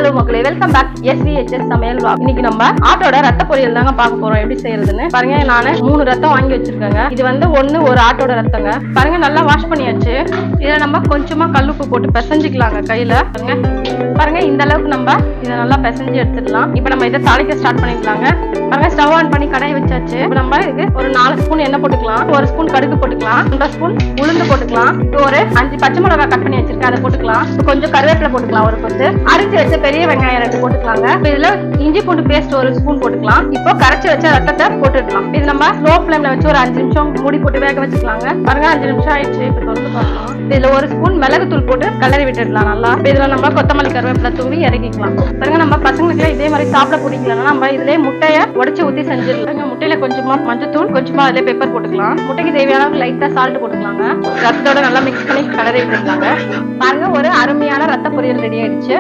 Hello மக்களே, welcome back SVHS சமையல் vlog. இன்னைக்கு நம்ம ஆட்டோட ரத்த பொரியல் தாங்க பார்க்க போறோம். எப்படி செய்யறதுன்னு பாருங்க. நானு 3 ரத்தம் வாங்கி வச்சிருக்கேங்க. இது வந்து ஒரு ஆட்டோட ரத்தங்க. பாருங்க, நல்லா வாஷ் பண்ணியாச்சு. இதை நம்ம கொஞ்சமா கல்லுப்பு போட்டு பிசைஞ்சிக்கலாங்க கையில. பாருங்க, இந்த அளவுக்கு நம்ம இதை நல்லா பிசைஞ்சு எடுத்துடலாம். இப்போ நம்ம இதை தாளிக்க ஸ்டார்ட் பண்ணிக்கலாங்க. பாருங்க, ஸ்டவ் ஆன் பண்ணி கடாய் வச்சாச்சு. இப்போ நம்ம இதுக்கு ஒரு 4 ஸ்பூன் எண்ணெய் போட்டுக்கலாம். 1 ஸ்பூன் கடுகு போட்டுக்கலாம். 1 ஸ்பூன் உளுந்து போட்டுக்கலாம். ஒரு 5 பச்சை மிளகாய் கட் பண்ணி வச்சிருக்கேன், அதை போட்டுக்கலாம். கொஞ்சம் கருவேப்பிலை போட்டுக்கலாம். ஒரு கொத்து அரைச்சி வச்ச பெரிய வெங்காயம் 2 போட்டுக்கலாங்க. இதுல இஞ்சி பூண்டு பேஸ்ட் 1 ஸ்பூன் போட்டுக்கலாம். இப்போ கரைச்சி வச்ச ரத்தத்தை போட்டுக்கலாம். இது நம்ம ஸ்லோ ஃப்ளேம்ல வச்சு ஒரு 5 நிமிஷம் மூடி போட்டு வேக வச்சுக்கலாங்க. பாருங்க, 5 நிமிஷம் ஆயிடுச்சு. இப்போ தொடர்ந்து பார்க்கலாம். இதுல 1 ஸ்பூன் மிளகுத்தூள் போட்டு கலரி விட்டுடலாம் நல்லா. இதுல நம்ம கொத்தமல்லி கருவேப்பிலை தூவி இறக்கிக்கலாம். பாருங்க, நம்ம பசங்களுக்கு இதே மாதிரி சாப்பிட பிடிக்கலன்னா நம்ம இதுல முட்டையை உடைச்சு ஊத்தி செஞ்சிடலாம். முட்டையில கொஞ்சமா மஞ்சத்தூள், கொஞ்சமா அதுல பெப்பர் போட்டுக்கலாம். முட்டைக்கு தேவையான லைட்டா சால்ட் போட்டுக்கலாங்க. ரத்தத்தோட நல்லா மிக்ஸ் பண்ணி கலரி விட்டுடலாங்க. பாருங்க, ஒரு அருமையான ரத்த பொரியல் ரெடி ஆயிடுச்சு.